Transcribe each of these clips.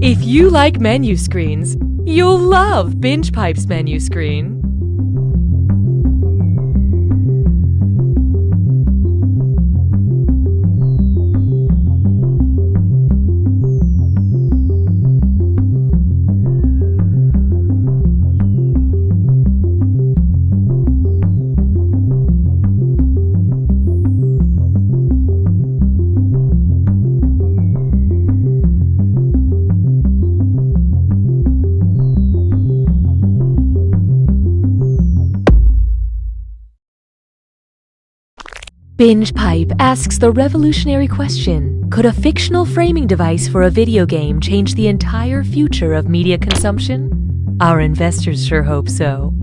If you like menu screens, you'll love Binge Pipe's menu screen. Binge Pipe asks the revolutionary question, could a fictional framing device for a video game change the entire future of media consumption? Our investors sure hope so.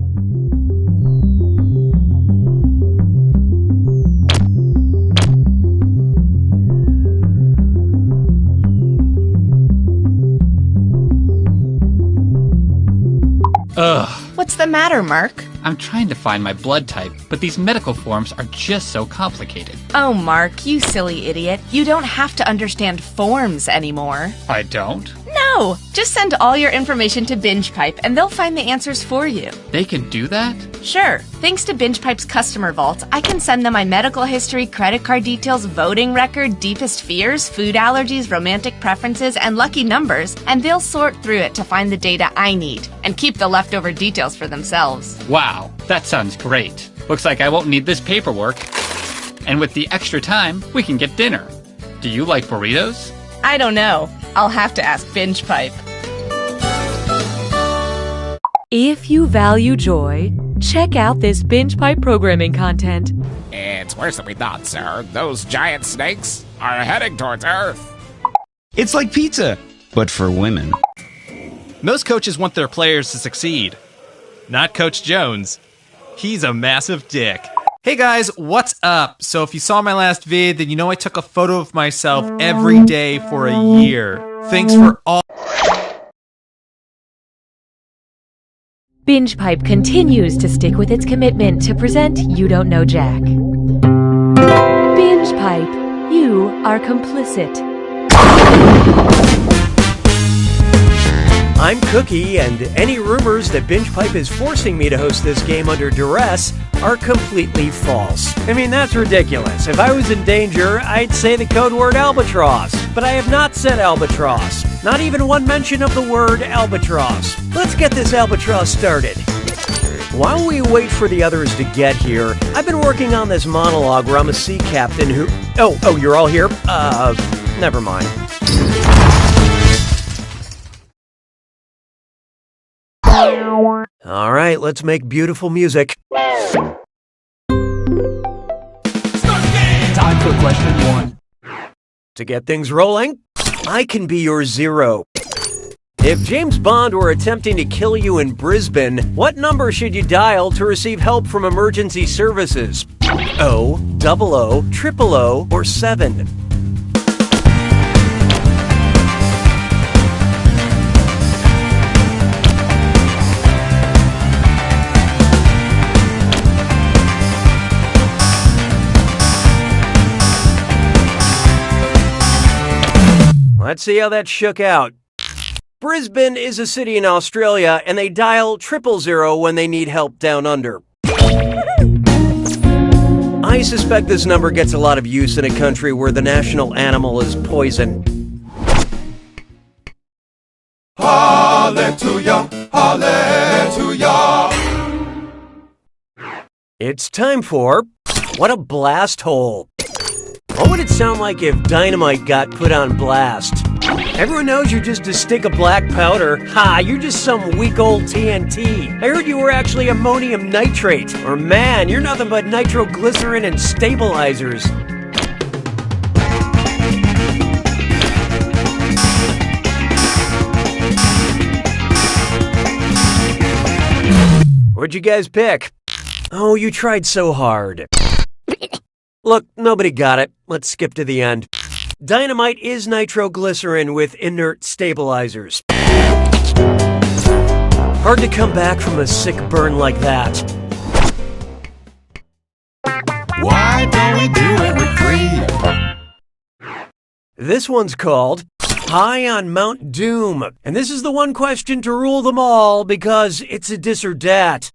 Ugh. What's the matter, Mark? I'm trying to find my blood type, but these medical forms are just so complicated. Oh, Mark, you silly idiot. You don't have to understand forms anymore. I don't? No! Just send all your information to Binge Pipe and they'll find the answers for you. They can do that? Sure. Thanks to Binge Pipe's customer vault, I can send them my medical history, credit card details, voting record, deepest fears, food allergies, romantic preferences, and lucky numbers, and they'll sort through it to find the data I need and keep the leftover details for themselves. Wow, that sounds great. Looks like I won't need this paperwork. And with the extra time, we can get dinner. Do you like burritos? I don't know. I'll have to ask Binge Pipe. If you value joy, check out this Binge Pipe programming content. It's worse than we thought, sir. Those giant snakes are heading towards Earth. It's like pizza, but for women. Most coaches want their players to succeed. Not Coach Jones. He's a massive dick. Hey guys, what's up? So if you saw my last vid, then you know I took a photo of myself every day for a year. Thanks for all... Binge Pipe continues to stick with its commitment to present You Don't Know Jack. Binge Pipe, you are complicit. I'm Cookie, and any rumors that Binge Pipe is forcing me to host this game under duress are completely false. I mean, that's ridiculous. If I was in danger, I'd say the code word albatross. But I have not said albatross. Not even one mention of the word albatross. Let's get this albatross started. While we wait for the others to get here, I've been working on this monologue where I'm a sea captain who... Oh, you're all here? Never mind. All right, let's make beautiful music. Time for question 1. To get things rolling, I can be your zero. If James Bond were attempting to kill you in Brisbane, what number should you dial to receive help from emergency services? O, 00, 000, or 7? Let's see how that shook out. Brisbane is a city in Australia, and they dial 000 when they need help down under. I suspect this number gets a lot of use in a country where the national animal is poison. Hallelujah, hallelujah. It's time for What a Blast Hole. What would it sound like if dynamite got put on blast? Everyone knows you're just a stick of black powder. Ha, you're just some weak old TNT. I heard you were actually ammonium nitrate. Or man, you're nothing but nitroglycerin and stabilizers. What'd you guys pick? Oh, you tried so hard. Look, nobody got it. Let's skip to the end. Dynamite is nitroglycerin with inert stabilizers. Hard to come back from a sick burn like that. Why don't we do it with 3? This one's called High on Mount Doom. And this is the one question to rule them all because it's a dis or dat.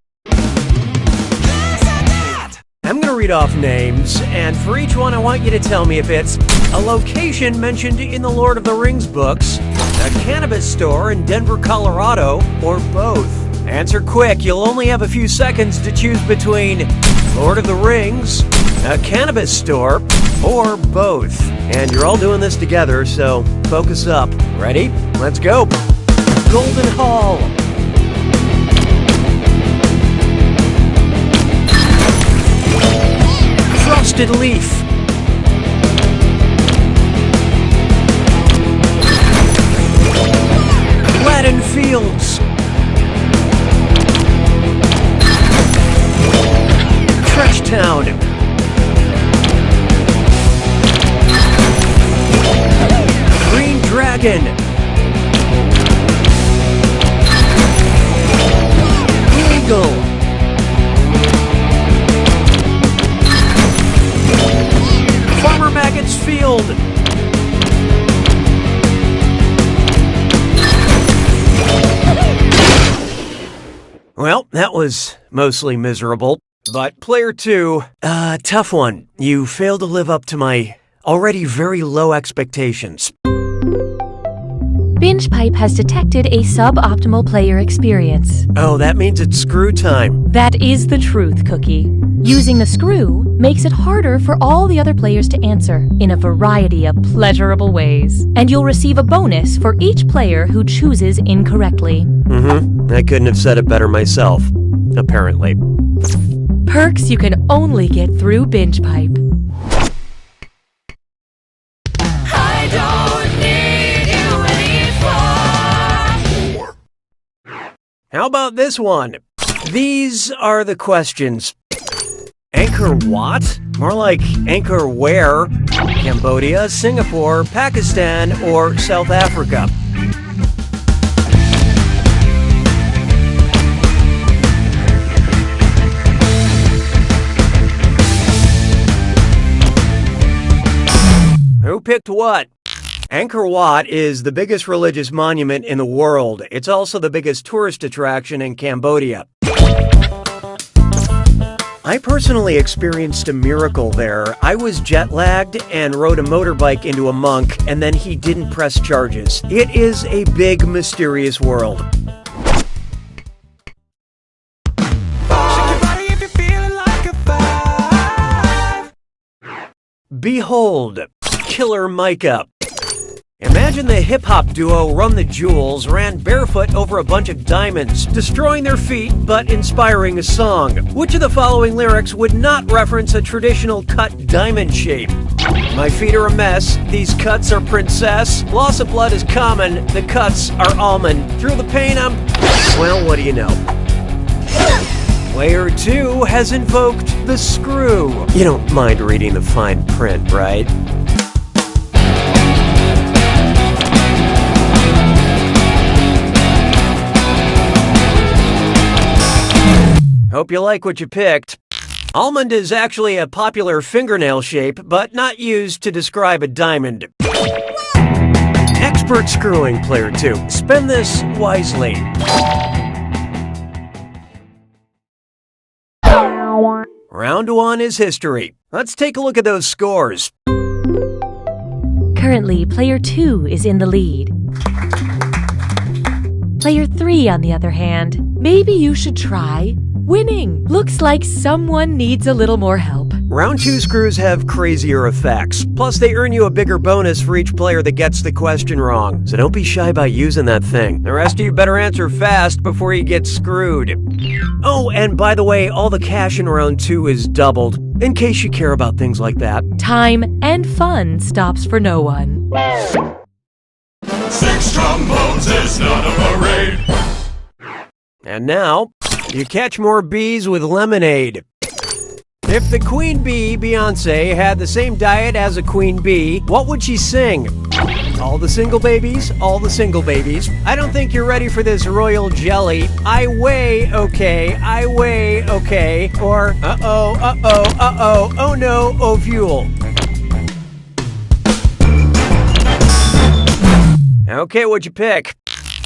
I'm going to read off names, and for each one I want you to tell me if it's a location mentioned in the Lord of the Rings books, a cannabis store in Denver, Colorado, or both. Answer quick, you'll only have a few seconds to choose between Lord of the Rings, a cannabis store, or both. And you're all doing this together, so focus up. Ready? Let's go. Golden Hall. Frosted Leaf. Gladden Fields. Trashtown. Green Dragon. Eagle. Farmer Maggot's Field. Well, that was mostly miserable. But player 2, tough one. You failed to live up to my already very low expectations. BingePipe has detected a suboptimal player experience. Oh, that means it's screw time. That is the truth, Cookie. Using the screw makes it harder for all the other players to answer in a variety of pleasurable ways. And you'll receive a bonus for each player who chooses incorrectly. I couldn't have said it better myself, apparently. Perks you can only get through BingePipe. I don't need you anymore. How about this one? These are the questions. Anchor what? More like anchor where? Cambodia, Singapore, Pakistan, or South Africa? Who picked what? Angkor Wat is the biggest religious monument in the world. It's also the biggest tourist attraction in Cambodia. I personally experienced a miracle there. I was jet-lagged and rode a motorbike into a monk, and then he didn't press charges. It is a big, mysterious world. Behold, Killer Micah. Imagine the hip-hop duo Run the Jewels ran barefoot over a bunch of diamonds, destroying their feet but inspiring a song. Which of the following lyrics would not reference a traditional cut diamond shape? My feet are a mess, these cuts are princess, loss of blood is common, the cuts are almond. Through the pain I'm... Well, what do you know? Player 2 has invoked the screw. You don't mind reading the fine print, right? Hope you like what you picked. Almond is actually a popular fingernail shape, but not used to describe a diamond. Expert screwing, Player 2. Spend this wisely. Round 1 is history. Let's take a look at those scores. Currently, Player 2 is in the lead. Player 3, on the other hand, maybe you should try winning. Looks like someone needs a little more help. Round 2 screws have crazier effects. Plus, they earn you a bigger bonus for each player that gets the question wrong. So don't be shy about using that thing. The rest of you better answer fast before you get screwed. Oh, and by the way, all the cash in round 2 is doubled, in case you care about things like that. Time and fun stops for no one. 6 trombones is not a parade. And now, you catch more bees with lemonade. If the queen bee, Beyonce, had the same diet as a queen bee, what would she sing? All the single babies, all the single babies. I don't think you're ready for this royal jelly. I weigh okay, I weigh okay. Or, uh-oh, uh-oh, uh-oh, oh no, ovule. Okay, what'd you pick?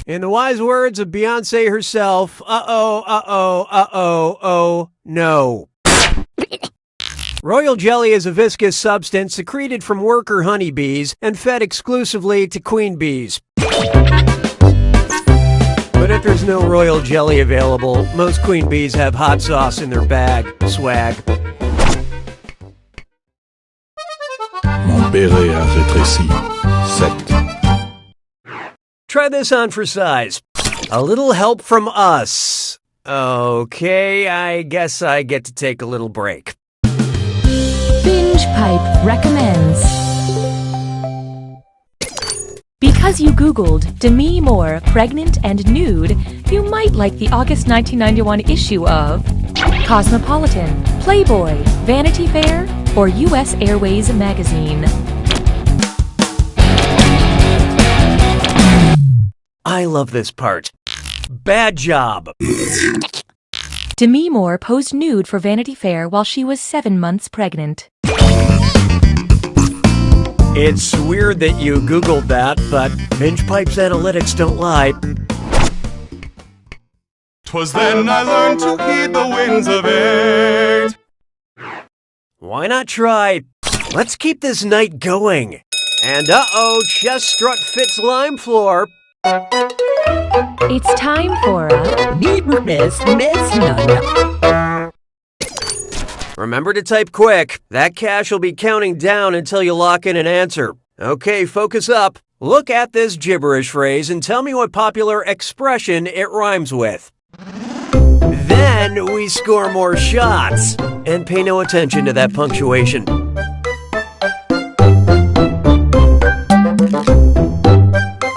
In the wise words of Beyonce herself, oh, no. Royal jelly is a viscous substance secreted from worker honeybees and fed exclusively to queen bees. But if there's no royal jelly available, most queen bees have hot sauce in their bag. Swag. Mon béret a rétréci. 7. Try this on for size. A little help from us. Okay, I guess I get to take a little break. Binge Pipe recommends. Because you Googled Demi Moore pregnant and nude, you might like the August 1991 issue of Cosmopolitan, Playboy, Vanity Fair, or U.S. Airways magazine. I love this part. Bad job. Demi Moore posed nude for Vanity Fair while she was 7 months pregnant. It's weird that you Googled that, but Binge Pipe's analytics don't lie. 'Twas then I learned to heed the winds of 8. Why not try? Let's keep this night going. And chest strut fits lime floor. It's time for a Remember to type quick. That cache will be counting down until you lock in an answer. Okay, focus up. Look at this gibberish phrase and tell me what popular expression it rhymes with. Then we score more shots. And pay no attention to that punctuation.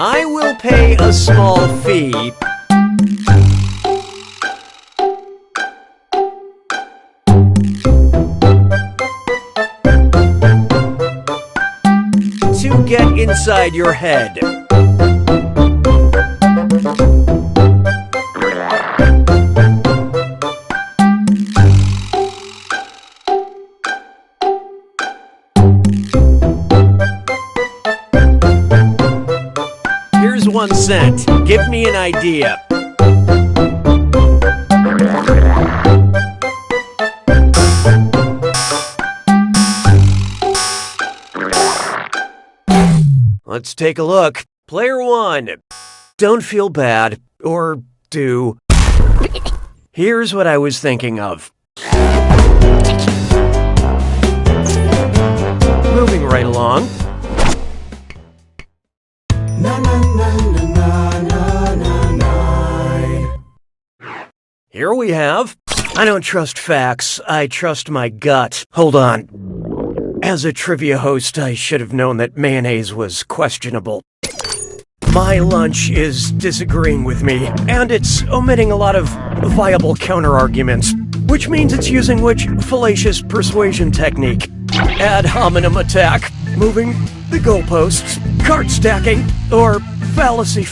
I will pay a small fee to get inside your head. Here's 1 cent. Give me an idea. Let's take a look. Player 1. Don't feel bad. Or do. Here's what I was thinking of. Moving right along. Here we have. I don't trust facts. I trust my gut. Hold on. As a trivia host, I should have known that mayonnaise was questionable. My lunch is disagreeing with me, and it's omitting a lot of viable counter-arguments, which means it's using which fallacious persuasion technique? Ad hominem attack, moving the goalposts, card stacking, or fallacy.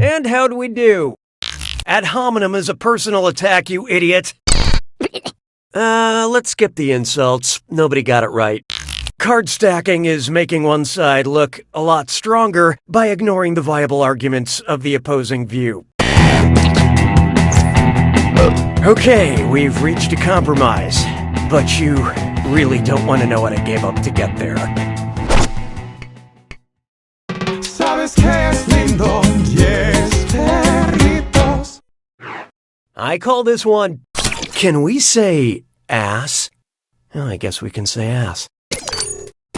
And how'd we do? Ad hominem is a personal attack, you idiot. Let's skip the insults. Nobody got it right. Card stacking is making one side look a lot stronger by ignoring the viable arguments of the opposing view. Okay, we've reached a compromise, but you really don't want to know what I gave up to get there. Sabes que es lindo, 10 perritos. I call this one, can we say ass? Oh, I guess we can say ass.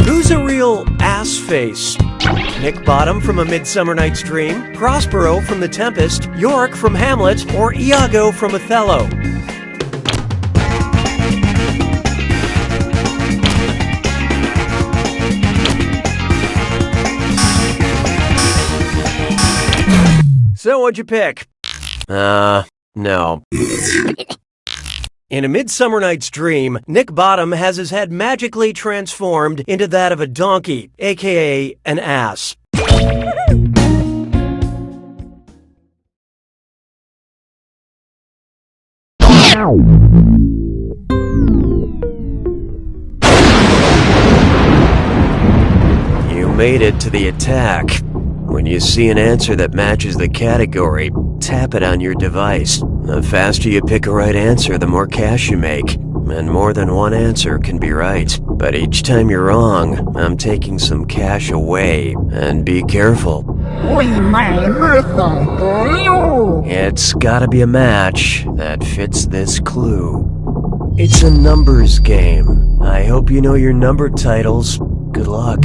Who's a real ass face? Nick Bottom from A Midsummer Night's Dream, Prospero from The Tempest, Yorick from Hamlet, or Iago from Othello? So what'd you pick? No. In A Midsummer Night's Dream, Nick Bottom has his head magically transformed into that of a donkey, aka an ass. You made it to the attack. When you see an answer that matches the category, tap it on your device. The faster you pick a right answer, the more cash you make. And more than one answer can be right. But each time you're wrong, I'm taking some cash away. And be careful. It's gotta be a match that fits this clue. It's a numbers game. I hope you know your number titles. Good luck.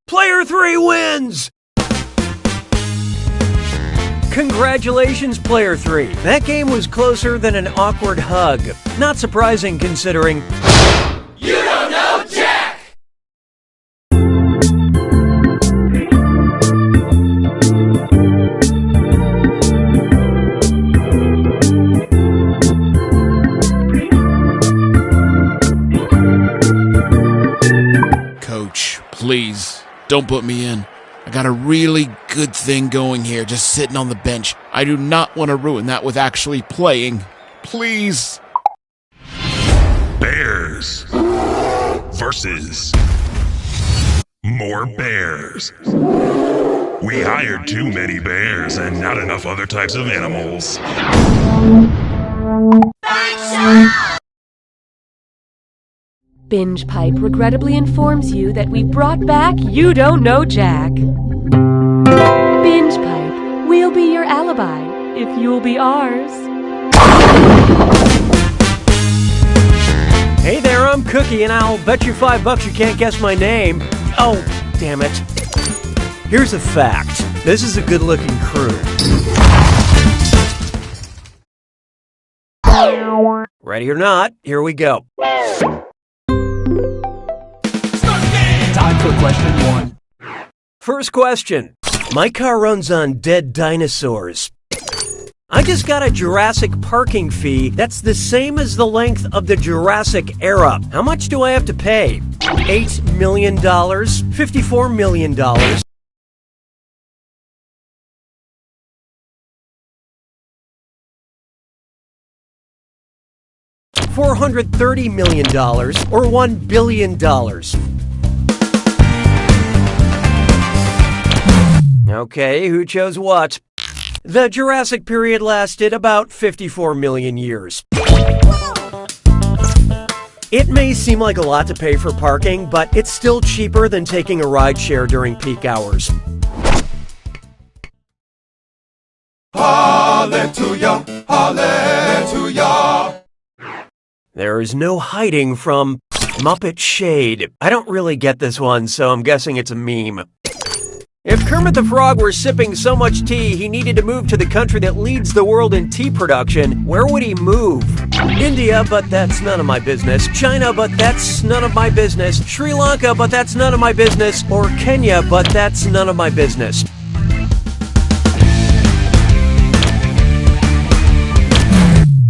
Player 3 wins! Congratulations, Player 3. That game was closer than an awkward hug. Not surprising considering... You don't know Jack! Coach, please, don't put me in. I got a really good thing going here, just sitting on the bench. I do not want to ruin that with actually playing. Please. Bears versus more bears. We hired too many bears and not enough other types of animals. Binge Pipe regrettably informs you that we brought back You Don't Know Jack. Binge Pipe, we'll be your alibi if you'll be ours. Hey there, I'm Cookie, and I'll bet you $5 you can't guess my name. Oh, damn it. Here's a fact. This is a good-looking crew. Ready or not, here we go. Time for question 1. First question. My car runs on dead dinosaurs. I just got a Jurassic parking fee that's the same as the length of the Jurassic era. How much do I have to pay? $8 million? $54 million? $430 million or $1 billion? Okay, who chose what? The Jurassic period lasted about 54 million years. It may seem like a lot to pay for parking, but it's still cheaper than taking a rideshare during peak hours. Hallelujah, hallelujah. There is no hiding from Muppet Shade. I don't really get this one, so I'm guessing it's a meme. If Kermit the Frog were sipping so much tea he needed to move to the country that leads the world in tea production, where would he move? India, but that's none of my business. China, but that's none of my business. Sri Lanka, but that's none of my business. Or Kenya, but that's none of my business.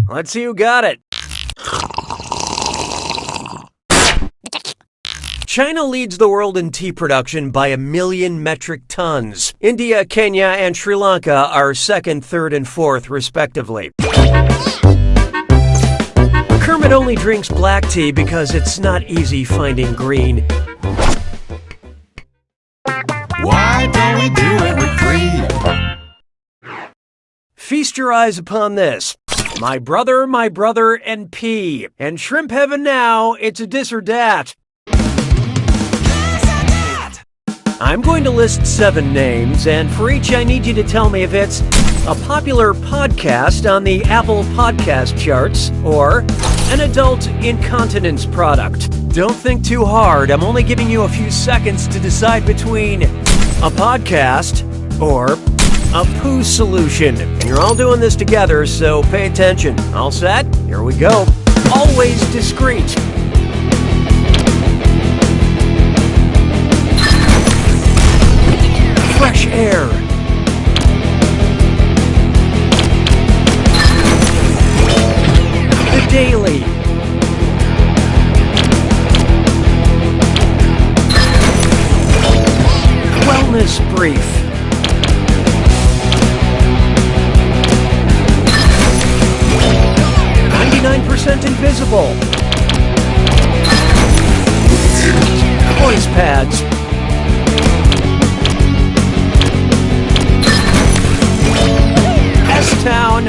Let's see who got it. China leads the world in tea production by 1 million metric tons. India, Kenya, and Sri Lanka are second, third, and fourth, respectively. Kermit only drinks black tea because it's not easy finding green. Why don't we do it with cream? Feast your eyes upon this. My brother, and pea. And shrimp heaven now, it's a dis or dat. I'm going to list 7 names, and for each I need you to tell me if it's a popular podcast on the Apple Podcast charts or an adult incontinence product. Don't think too hard. I'm only giving you a few seconds to decide between a podcast or a poo solution. And you're all doing this together, so pay attention. All set? Here we go. Always discreet. Fresh air. The Daily. Wellness Brief. Invisible. Voice pads. S-Town.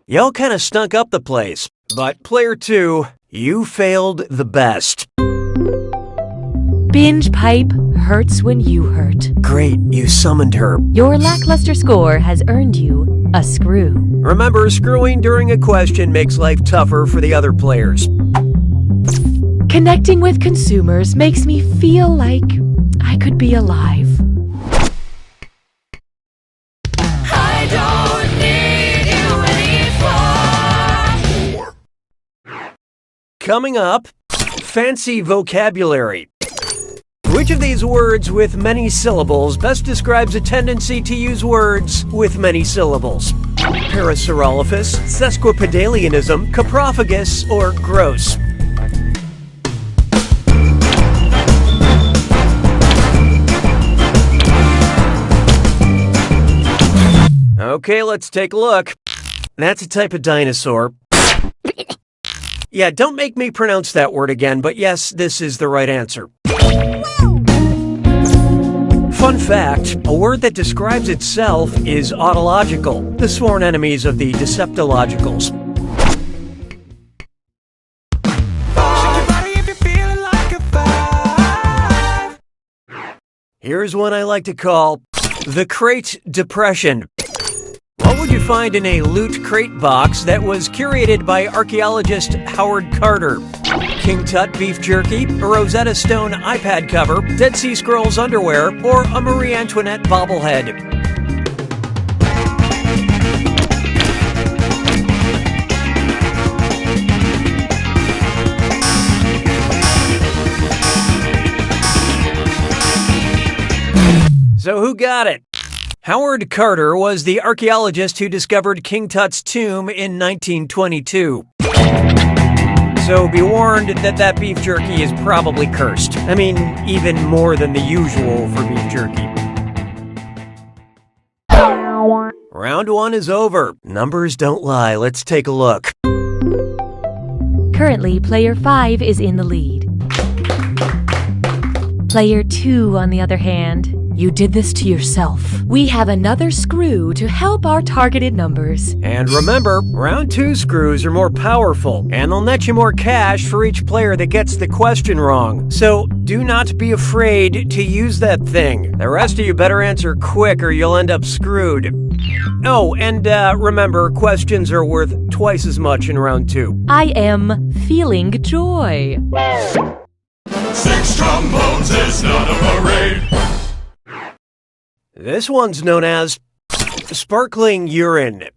Y'all kind of stunk up the place, but player 2, you failed the best. Binge pipe hurts when you hurt. Great, you summoned her. Your lackluster score has earned you a screw. Remember, screwing during a question makes life tougher for the other players. Connecting with consumers makes me feel like I could be alive. I don't need you anymore. Coming up, fancy vocabulary. Which of these words with many syllables best describes a tendency to use words with many syllables? Parasaurolophus, sesquipedalianism, coprophagus, or gross? Okay, let's take a look. That's a type of dinosaur. Yeah, don't make me pronounce that word again, but yes, this is the right answer. Fun fact, a word that describes itself is autological, the sworn enemies of the deceptologicals. Here's one I like to call the Crate Depression. What would you find in a loot crate box that was curated by archaeologist Howard Carter? King Tut beef jerky, a Rosetta Stone iPad cover, Dead Sea Scrolls underwear, or a Marie Antoinette bobblehead? So who got it? Howard Carter was the archaeologist who discovered King Tut's tomb in 1922. So be warned that beef jerky is probably cursed. I mean, even more than the usual for beef jerky. Round 1 is over. Numbers don't lie. Let's take a look. Currently, player 5 is in the lead. Player 2, on the other hand, You did this to yourself. We have another screw to help our targeted numbers. And remember, round 2 screws are more powerful, and they'll net you more cash for each player that gets the question wrong. So do not be afraid to use that thing. The rest of you better answer quick or you'll end up screwed. Oh, and remember, questions are worth twice as much in round 2. I am feeling joy. 6 trombones is not a parade. This one's known as sparkling urine.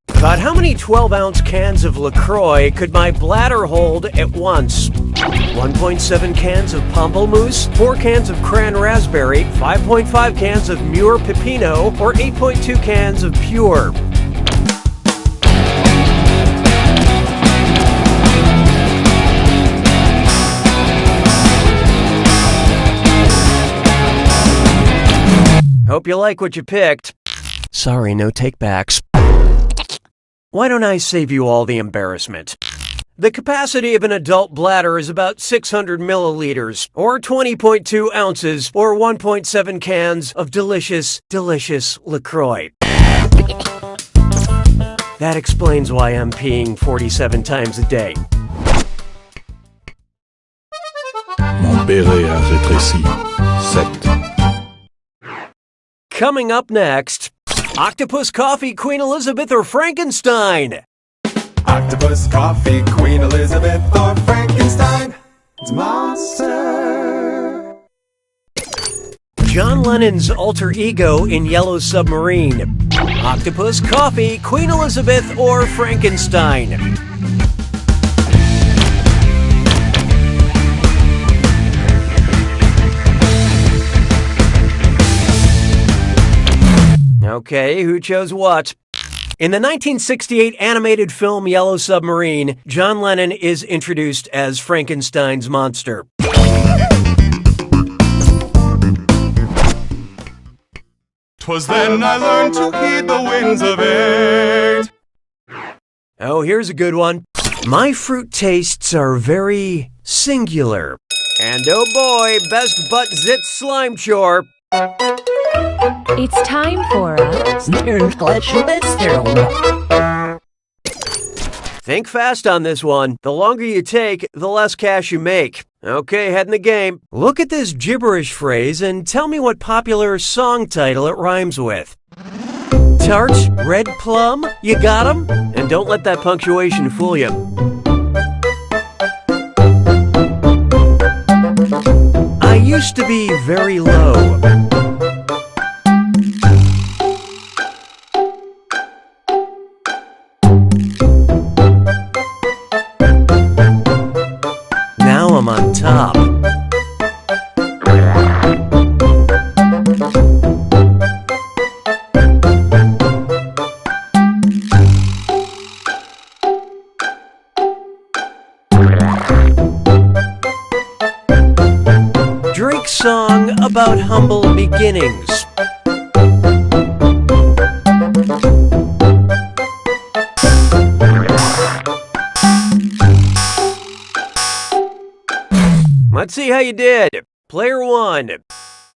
About how many 12-ounce cans of LaCroix could my bladder hold at once? 1.7 cans of Pamplemousse, 4 cans of Cran Raspberry, 5.5 cans of Muir Pepino, or 8.2 cans of Pure? Hope you like what you picked. Sorry, no takebacks. Why don't I save you all the embarrassment? The capacity of an adult bladder is about 600 milliliters, or 20.2 ounces, or 1.7 cans of delicious, delicious LaCroix. That explains why I'm peeing 47 times a day. Mon béret a rétréci. 7. Coming up next, Octopus Coffee, Queen Elizabeth, or Frankenstein? Octopus, coffee, Queen Elizabeth, or Frankenstein. It's monster. John Lennon's alter ego in Yellow Submarine. Octopus, coffee, Queen Elizabeth, or Frankenstein? Okay, who chose what? In the 1968 animated film Yellow Submarine, John Lennon is introduced as Frankenstein's monster. 'Twas then I learned to heed the winds of age. Oh, here's a good one. My fruit tastes are very singular. And oh boy, best butt zit slime chore. It's time for a Think fast on this one. The longer you take, the less cash you make. Okay, head in the game. Look at this gibberish phrase and tell me what popular song title it rhymes with. Tart, red plum, you got 'em? And don't let that punctuation fool you. I used to be very low. Now I'm on top. Drake's song about humble beginnings. Let's see how you did. Player 1.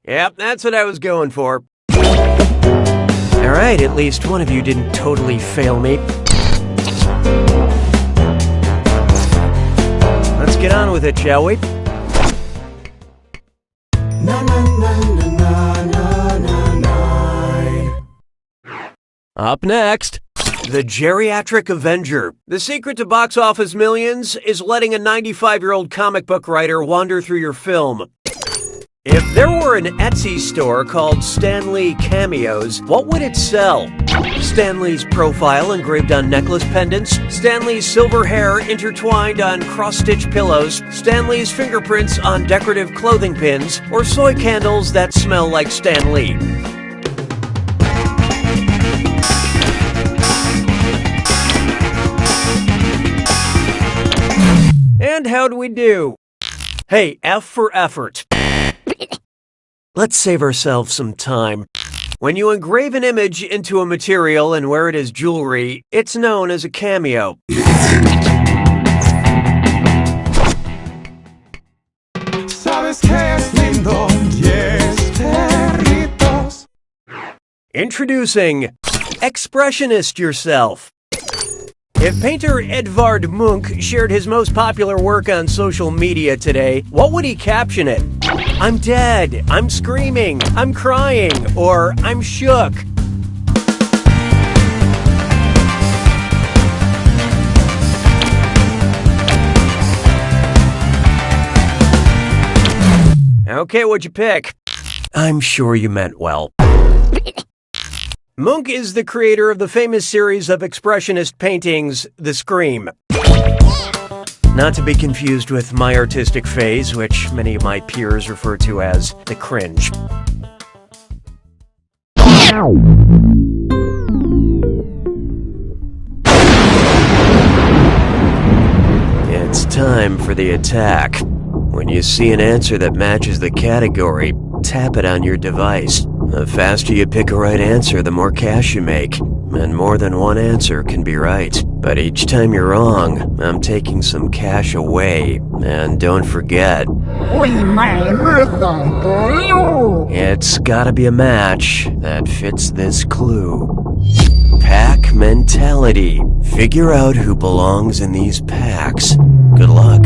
Yep, that's what I was going for. Alright, at least one of you didn't totally fail me. Let's get on with it, shall we? Up next, The Geriatric Avenger. The secret to box office millions is letting a 95-year-old comic book writer wander through your film. If there were an Etsy store called Stan Lee Cameos, what would it sell? Stan Lee's profile engraved on necklace pendants, Stan Lee's silver hair intertwined on cross-stitch pillows, Stan Lee's fingerprints on decorative clothing pins, or soy candles that smell like Stan Lee. And how'd we do? Hey, F for effort. Let's save ourselves some time. When you engrave an image into a material and wear it as jewelry, it's known as a cameo. Sabes que es lindo y es Introducing Expressionist Yourself. If painter Edvard Munch shared his most popular work on social media today, what would he caption it? I'm dead, I'm screaming, I'm crying, or I'm shook. Okay, what'd you pick? I'm sure you meant well. Munch is the creator of the famous series of expressionist paintings, The Scream. Not to be confused with my artistic phase, which many of my peers refer to as the cringe. It's time for the attack. When you see an answer that matches the category, tap it on your device. The faster you pick a right answer, the more cash you make. And more than one answer can be right. But each time you're wrong, I'm taking some cash away. And don't forget, it's gotta be a match that fits this clue. Pack mentality. Figure out who belongs in these packs. Good luck.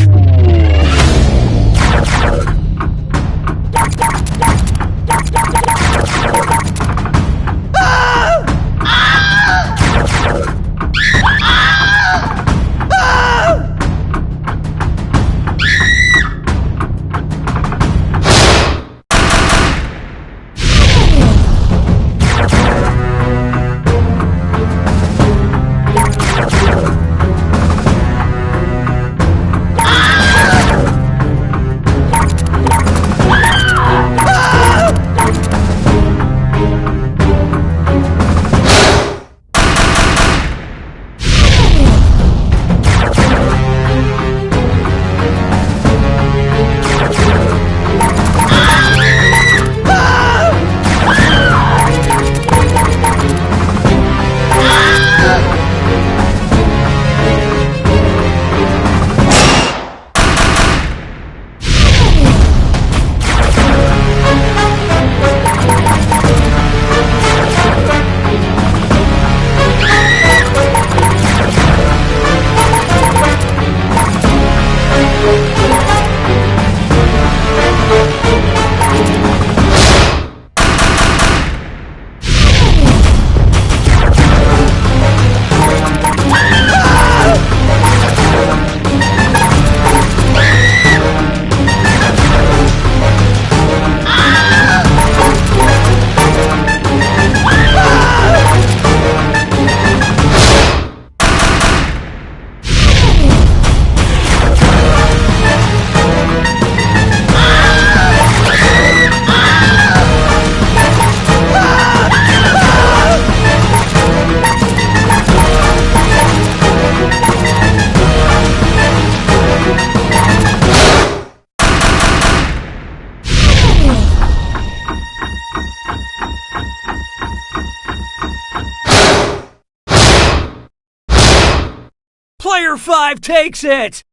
Player 5 takes it!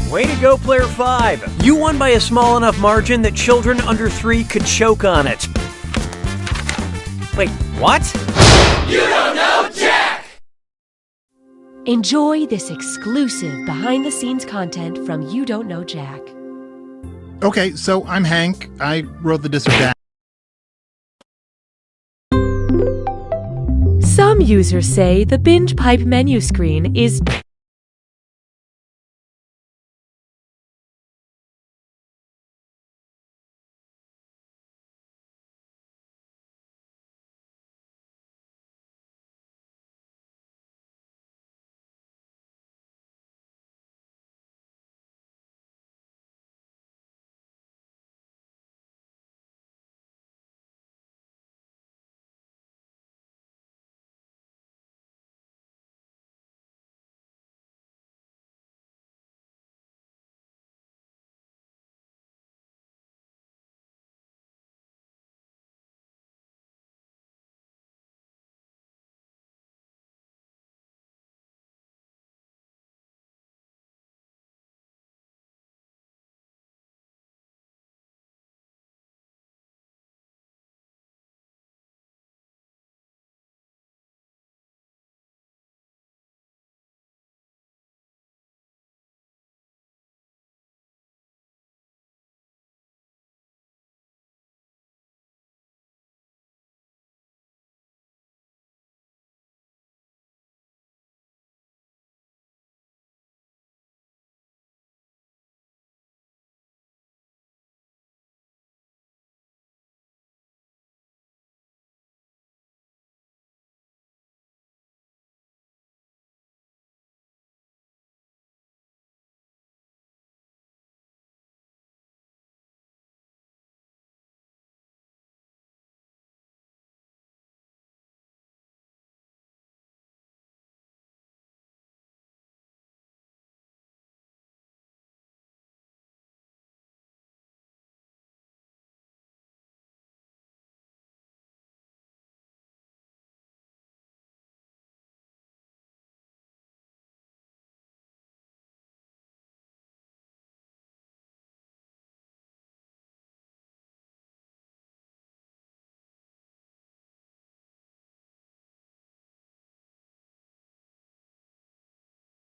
Way to go, Player 5! You won by a small enough margin that children under 3 could choke on it. Wait, what? You don't know Jack! Enjoy this exclusive behind-the-scenes content from You Don't Know Jack. Okay, so I'm Hank. I wrote the dissertation. Some users say the binge pipe menu screen is